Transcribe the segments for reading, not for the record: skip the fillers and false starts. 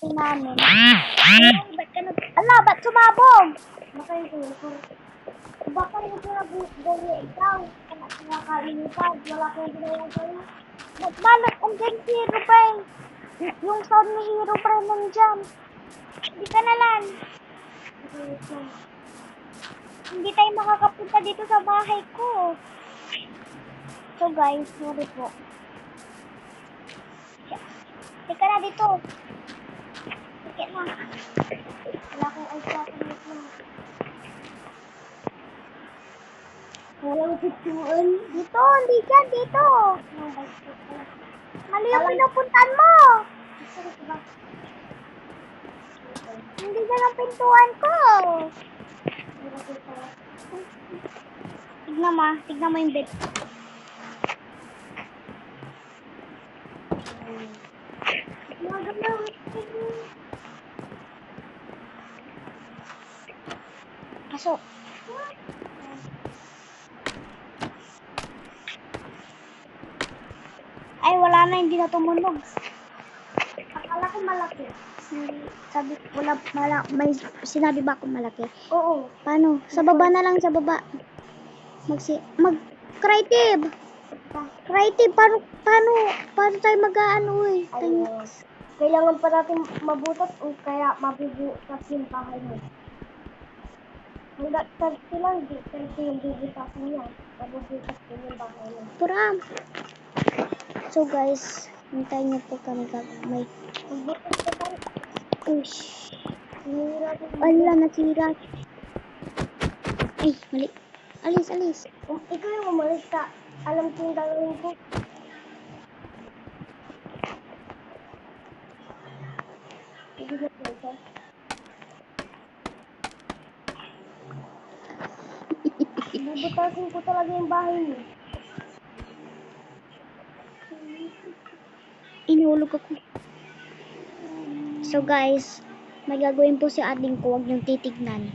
namin. Ay, ba't ka nag... Ala, ba't sumabog? Baka yung sinipur. Baka yung sinagulya ikaw. Kaya nakakalipad. Wala kang ginawa sa'yo. Nagbalot ang dyan si Hero Brain. Yung sound ni Hero Brain nandyan. Hindi ka na lang. Hindi tayo makakapunta dito sa bahay ko. So guys, sorry po. Teka na dito. Teka na. Wala akong ice water dito. Walang picturean. Dito, hindi dyan, dito. Mali yung pinupuntan mo. Hindi dyan ang pintuan ko. Tignan mo yung bed. Pasok. Ay, wala na, hindi na tumunog. Akala ko malaki. Sabi, may sinabi ba akong malaki? Oo. Paano? Sa baba na lang, sa baba. Creative. Creative, paano tayo mag-aano eh? Kailangan pa natin mabutas o kaya mabubutas yung bahay mo. Hanggang 30 lang, 30 yung bubutasan niya. Mabubutas din yung bahay mo. Puram. So guys, hintayin niyo po kami may magbutas ka tayo. Ush. Ala, nasira. Ay, mali. Alis. Ikaw yung umalis ka. Alam ko yung gagawin ko. Bubutasin ko talaga yung bahay niyo. Inulog ako. So guys, may gagawin po si ating ko, huwag niyong titignan.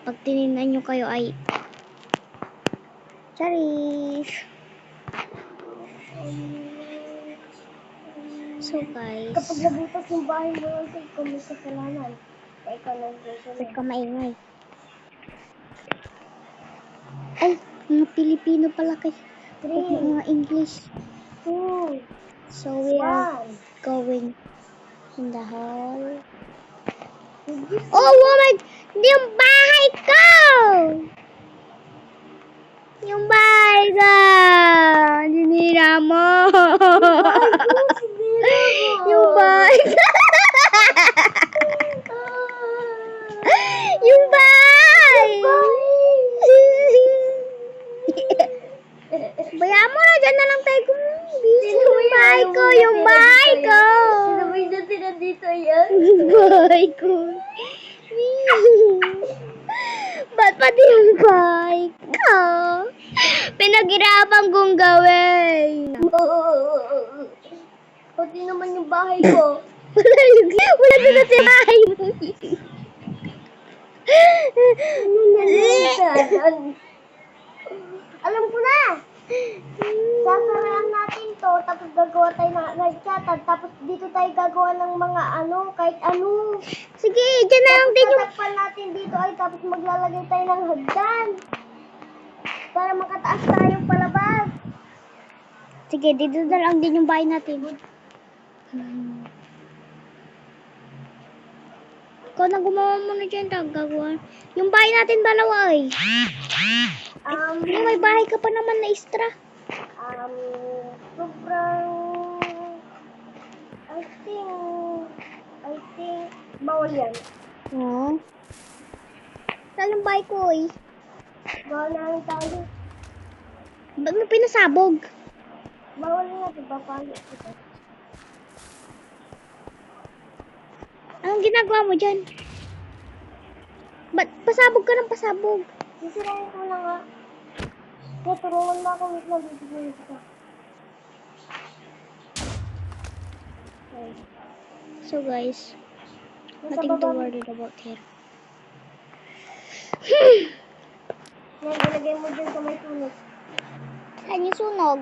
Pag tinignan niyo kayo ay charis. So guys, kapag nabutas yung bahay mo lang sa ikaw may kasalanan. Kaya ikaw lang kasalanan. Ba't ka maingay? Ay, mga Pilipino pala kayo. Mga English. 2. So we are going in the hall. Oh my! Yung bahay ko! Yung bahay ko! Sinira mo! Yung bahay ko! Yung bahay! Bayaan mo na, dyan na lang tayo busy. Yung bahay ko! Yung bahay ko! Sinabay na sila dito yan? Yung bahay ko! Ba't pati yung bahay ko? Pinaghirapan kong gawin. Pati naman yung bahay ko. Wala na sa bahay mo. Alam ko na. Sasarayan natin to, tapos gagawa tayo ng nagchatag, tapos dito tayo gagawa ng mga kahit ano. Sige, dyan na lang din yung... Tatakpan natin dito ay tapos maglalagay tayo ng hagdan. Para makataas tayo palabas. Sige, dito na lang din yung bahay natin. Ikaw na gumawa muna dyan, gagawa. Yung bahay natin dalawa ay. May bahay ka pa naman na extra. Sobrang... I think, bawal yan. Oo. Saan yung bahay ko eh? Bawal na lang tayo. Ba't mo pinasabog? Bawal na, diba? Pangit ito. Anong ginagawa mo dyan? Ba't pasabog ka ng pasabog? Sisirain ko na nga. Tutulungan mo ako with magbibigay ito. So guys, nothing to worry about here. Yan, ilagay mo dyan sa may sunog. Saan yung sunog?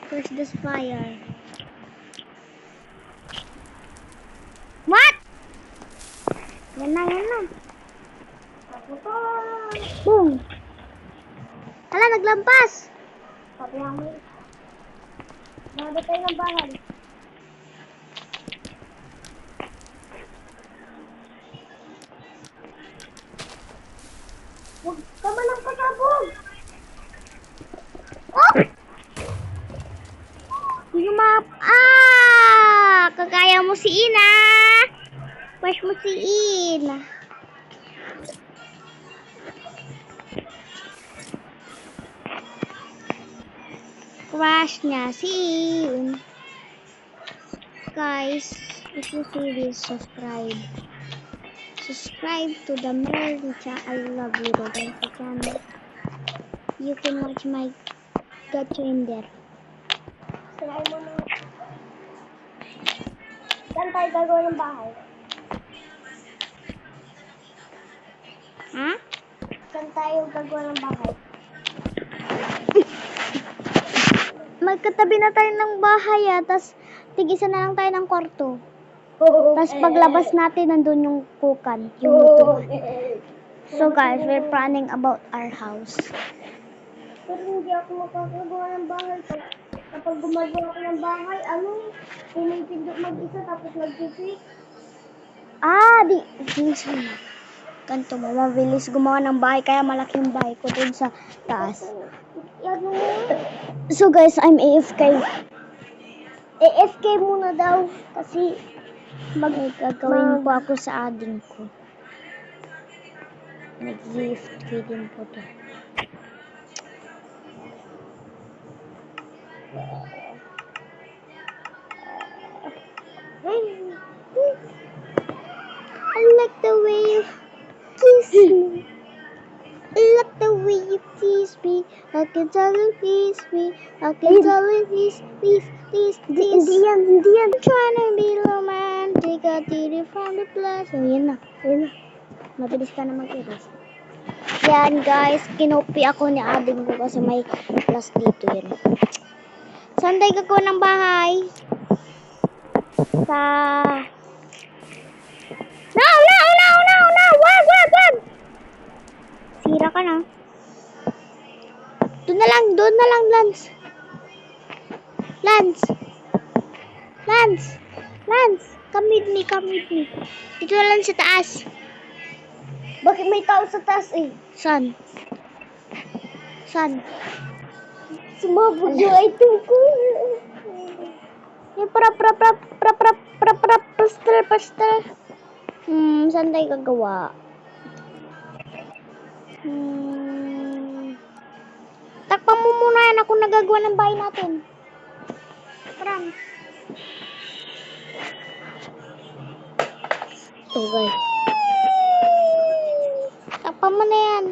Where's this fire? Yan na, yan na. Boom! Hala, naglampas! Sabi namin. Nagabot tayo ng bahay. Huwag ka ba lang pasabog? Oh! Hindi kagaya mo si Ina! Push mo si Ina. Crush niya si Ina. Guys, if you see this, subscribe. Subscribe to the Merly channel. I love you, the channel. You can watch my gacha in there. Try mo na. Saan tayo gagawa ng bahay? Ha? Saan tayo gagawa ng bahay? Magkatabi na tayo ng bahay tas tig-isa na lang tayo ng kwarto. Tapos paglabas natin, nandun yung kukan, yung motor. So guys, we're planning about our house. Pero hindi ako makakagawa ng bahay. Kapag gumagawa ako ng bahay, pumipindot mag-isa tapos mag-fix. Ganito mo, mabilis gumawa ng bahay, kaya malaki yung bahay ko dun sa taas. So guys, I'm AFK. AFK muna daw, kasi gagawin po ako sa ading ko. Nag-gift feeding po to. I like the way you kiss me. I like the way you kiss me. I can tell you kiss me. I can tell you this. Hindi yan. I'm trying to be romantic. I did it from the place. So, yan na. Mabilis ka na mag-iris. Yan guys, kinopi ako ni ading ko kasi may plus dito yan. Saan tayo gagawa ng bahay? Sa... No! Wag! Sira ka na. Doon na lang, Lance! Come with me. Dito na lang sa taas. Bakit may tao sa taas eh? Saan? Sumabog yung item ko. Yung pastel. Saan tayo gagawa? Takpan mo muna yan. Ako nagagawa ng bahay natin. Parang. Ito guys. Takpan mo na yan.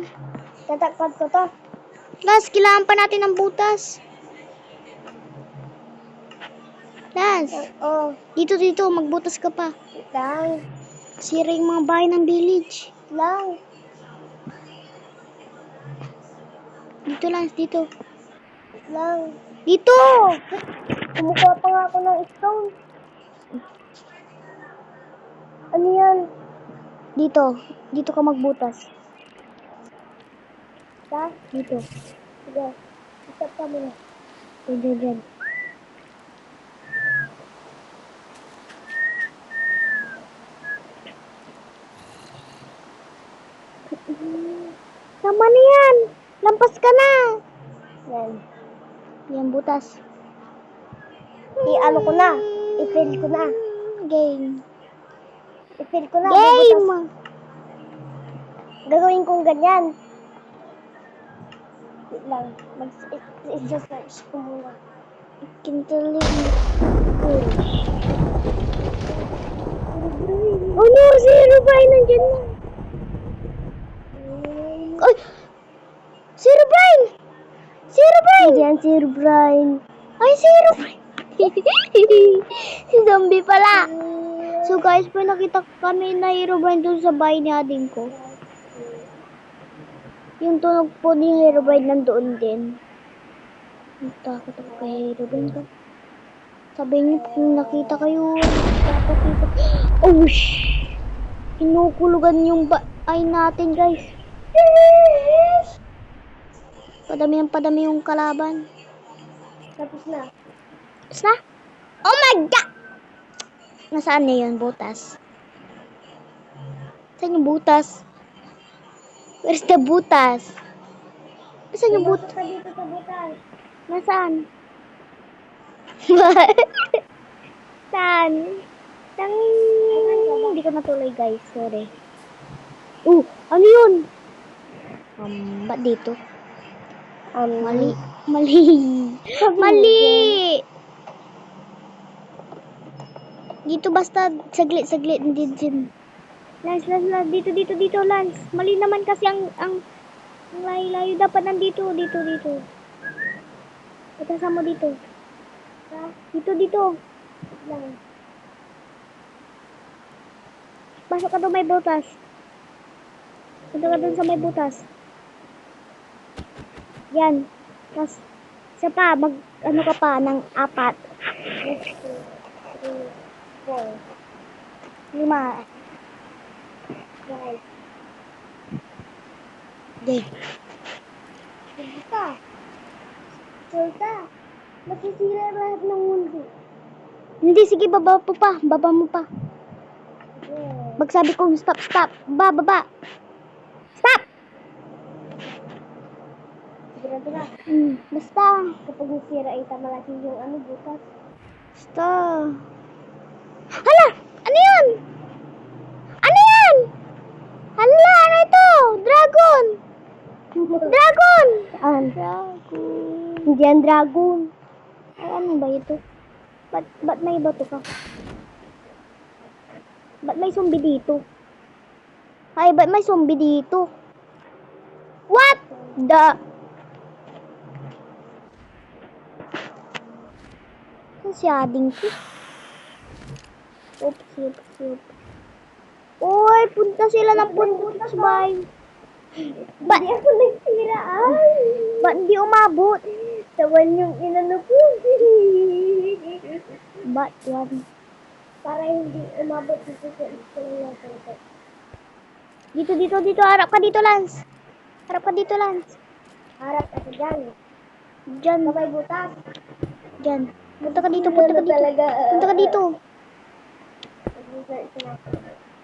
Tatakpan ko to. Lance, kailangan pa natin ng butas. Lance. Dito. Magbutas ka pa. Lang. Sira yung mga bahay ng village. Lang. Dito, Lance. Dito. Lang. Dito! Kumukuha pa nga ako ng stone. Ano yan? Dito ka magbutas. Dito. Sige. Isap ka muna. Diyan. Tama na yan. Lampas ka na. Yan butas. I-ano ko na. I-fill ko na. Game. I-fill ko na. Game! Gagawin kong ganyan. Wait lang. Mag-search ko muna. Kintaling. Oh no! Si Herobrine nandyan na. Ay! Si Herobrine! Yan si Herobrine. Ay, si Herobrine. Si zombie pala. So guys, may nakita kami na Herobrine dun sa bahay ni ading ko. Yung tunog po ni Herobrine nandoon din. Natakot ako kay Herobrine ko. Sabi niyo, kung nakita kayo, dapat dito. Oh, shh! Kinukulugan yung ay natin, guys. Padami yung kalaban. Tapos na. Tapos na? Oh my God! Nasaan na yun, butas? Saan yung butas? Where's the butas? Saan yung butas? Dito sa butas. Nasaan? Saan? Hindi ko natuloy, guys. Sorry. Ano yun? Ba't dito? Mali. Mali! Dito basta saglit. Dito. Lance, dito, Lance. Mali naman kasi ang layo-layo dapat nandito, dito. Itasan mo dito. Dito. Lang. Pasok ka doon may butas. Punta ka doon sa may butas. Yan. Tapos, isa pa, ano ka pa, ng 4. 5. Right. Okay. Sulta. Masisira lahat ng mundo. Hindi, sige, baba mo pa. Yeah. Magsabi kong stop. Baba. Stop! Sigurado na. Basta. Kapag nasira ay malaki yung butas. Basta. Hala! Ano yun? Hala, ano ito? Dragon! Dragon! Hindi yan dragon. Ay, ano ba ito? Ba't may bato ka? Ba't may zombie dito? Ba't may zombie dito? What the? Masyading ko. Oops. Uy, punta sila ng punta sa bahay. Ba't ako nagsira? Ba't hindi umabot? Tawan yung inano ko. Ba't yan? Para hindi umabot dito sa isko. Dito. Harap ka dito, Lance. Harap ako dyan. Dyan. Sabay butas. Dyan. Punta ka dito.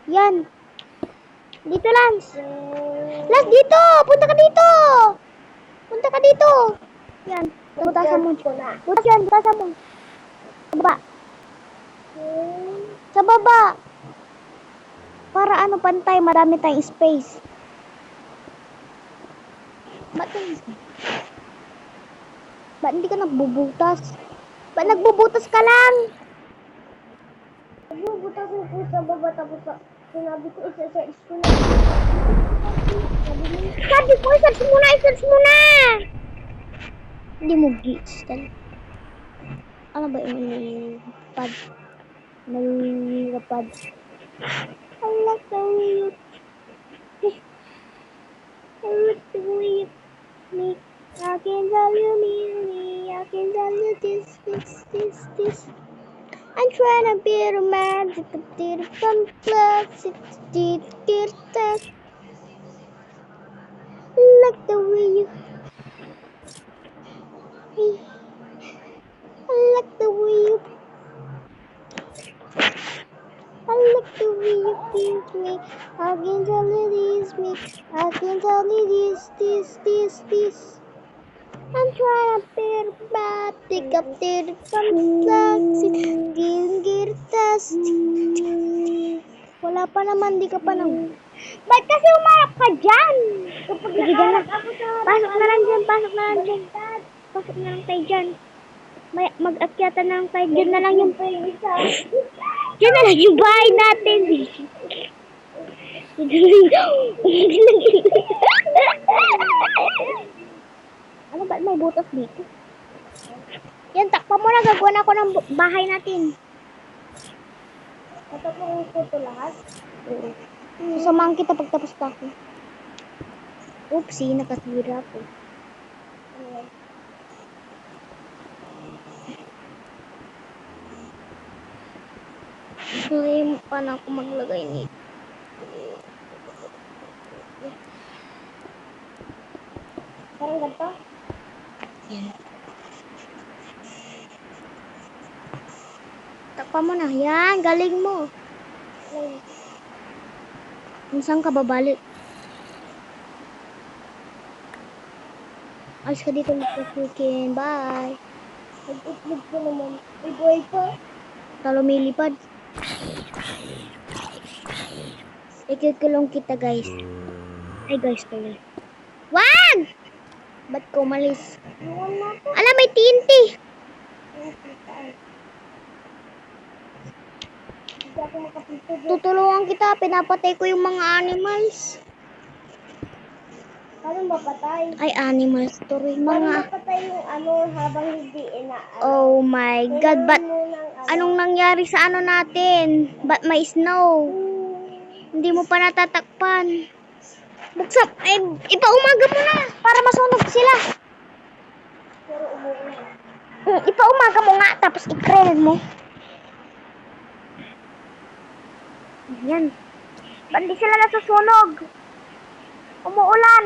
Yan. Dito, Lance. Lance, dito. Punta ka dito. Yan. Butasan mo. Butasan mo. Sa baba. Para pantay, marami tayong space. Ba't hindi ka nagbubutas? Ba't nagbubutas ka lang? Nagbubutas ko sa baba tapos sinabi ko isa-search ko na. Sabi ko i-search muna! Hindi mo gits talaga. Ano ba yung pad? Nalilipad. I like the way you me. I can tell you me. I can tell you this. I'm trying to be romantic, but did it from plastic, did that. Like the way you. I like the way you kiss me. I can tell you this, me. I can tell you this. I'm trying to be romantic, up there from plastic, didn't test. Wala pa naman, di ka pa nang. Ba't kasi umarap ka dyan? Sige, dyan na. Pasok na lang dyan. Pasok na lang tayo dyan. Mag-akyatan na lang tayo. Dyan na lang yung dyan na lang yung bahay natin. Ano ba? May butas dito. Yan, takpa mo na. Gagawa na ako ng bahay natin. Tatapos ko ito lahat? Oo. Sasamahan kita pagtapos pa ako. Oopsie, nakasira ko. Ngayon pa na ako maglagay nito. Parang ganito? Yan. Takpan mo na. Yan, galing mo. Kung saan ka babalik? Alis ka dito, Chicken. Bye. Nag-itlog ko naman. May buhay pa. Talo lumilipad. Ikikulong kita, guys. Ay, guys, tuloy. Wag! Ba't ko umalis? Alam, may TNT. Tutulungan kita. Pinapatay ko yung mga animals. Paano mapatay? Ay, animals. Tuloy mga... Paano mapatay yung habang hindi Oh my God. Ba't anong nangyari sa natin? Ba't may snow? Hindi mo pa natatakpan. Buksan. Ay, ipaumaga mo na. Para masunog sila. Pero umuulan. Ipaumaga mo nga. Tapos i-grill mo. Yan. Ba't di sila nasusunog? Umuulan.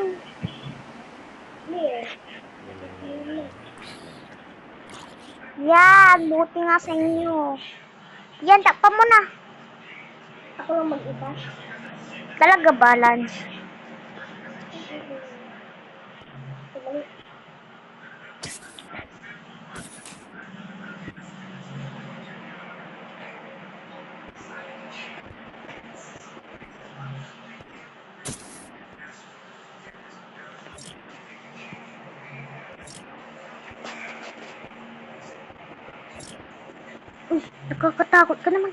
Yan, buti nga sa inyo. Yan, takpan mo na. Ako lang mag-iba. Talaga balance. Uy, nakakatakot ka naman.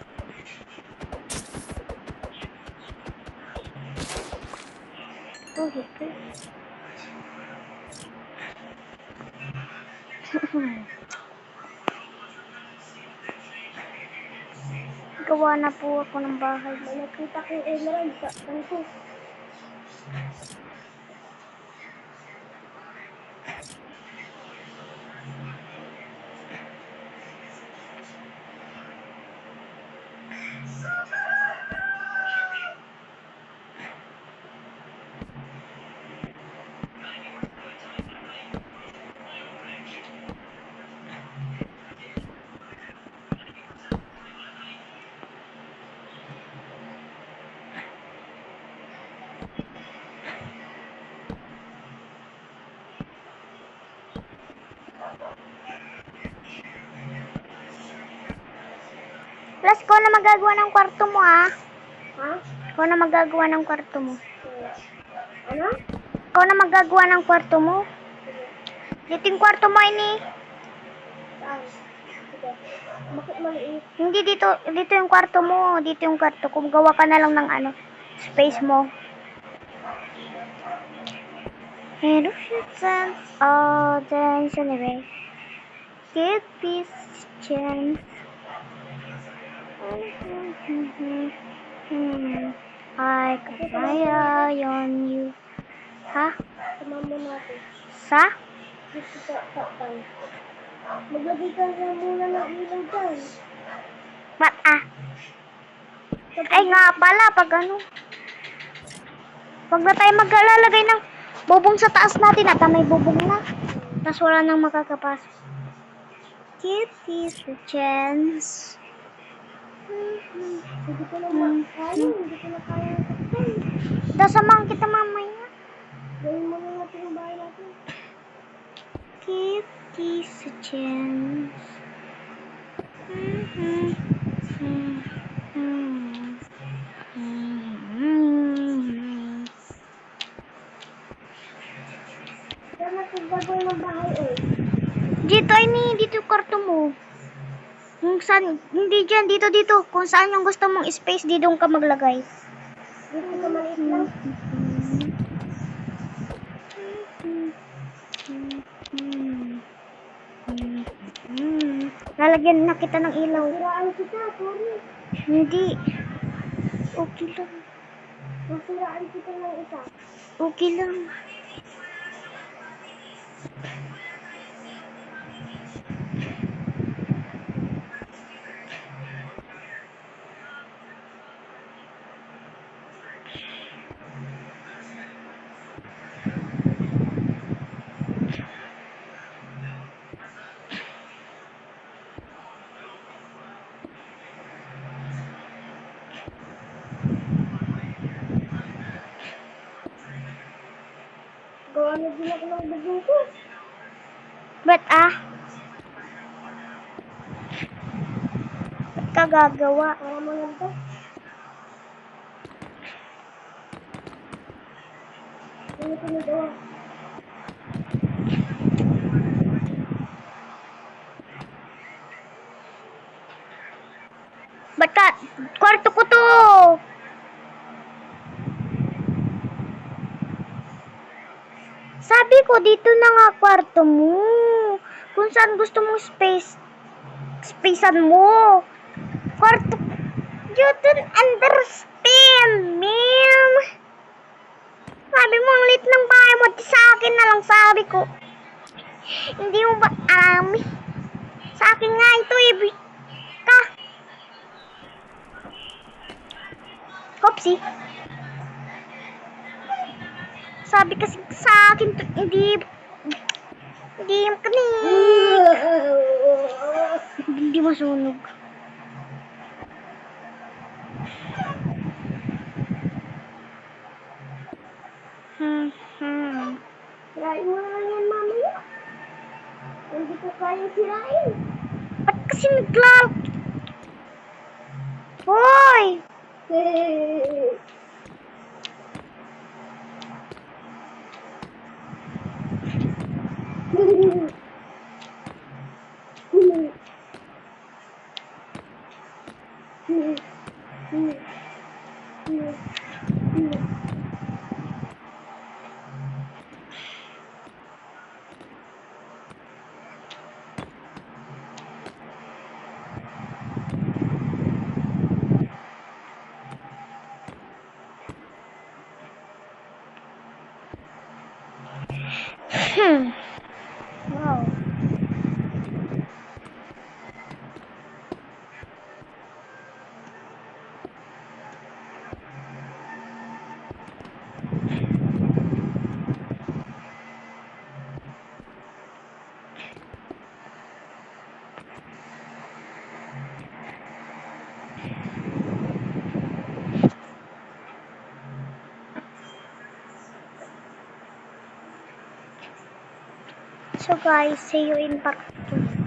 Oh, okay. Gawa na po ako ng bahay. May nakita ko yung emerald sa kanto. Plus, ko na magagawa ng kwarto mo, ah. Ha? Ko na magagawa ng kwarto mo. Ano? Ko na magagawa ng kwarto mo. Dito yung kwarto mo, ini. Saan? Bakit maliit? Hindi, dito yung kwarto mo. Dito yung kwarto. Kung gawa ka na lang ng space mo. And if you dance all dance anyway. Give peace chance. I got my eye on you. Ha? Sumama natin. Sa? Dito sa tapay. Maglagay ka na muna ng ilaw dyan. Ba't Ay nga pala, pag Huwag na tayo maglalagay ng bubong sa taas natin at may bubong na. Tapos wala nang makakapasok. Give this a chance. Hindi ko na kaya. Hindi ko na kaya. Dasamahan kita mamaya. Gawin mo na natin yung bahay natin. Give this a chance. Saan natin gagawin ng bahay Dito, dito yung kwarto mo. Kung saan, hindi dyan, dito. Kung saan yung gusto mong space, di doon ka maglagay. Dito ka maliit lang. Lalagyan na kita ng ilaw. Masiraan kita, sorry. Hindi. Okay lang. Masiraan kita ng isa. Okay lang. Gawa na din ako ng bubong ko. Ba't Ba't ka gagawa? Para maganda. Ano pinagawa? Ba't ka? Kwarto ko to! Sabi ko, dito na nga kwarto mo. Kung saan gusto mong spacean mo. Kwarto, you don't understand, man. Sabi mo, ang lit ng bahay mo, di sa akin na lang sabi ko. Hindi mo ba alam? Sa akin nga ito, ibig ka. Hopsi. Sabi kasi sa akin to, hindi yung kanig. Hindi masunog. Sirain mo na lang yan mamaya. Hindi ko kaya sirain. Ba't kasi Hoy! Wow. So guys, see you in part 2.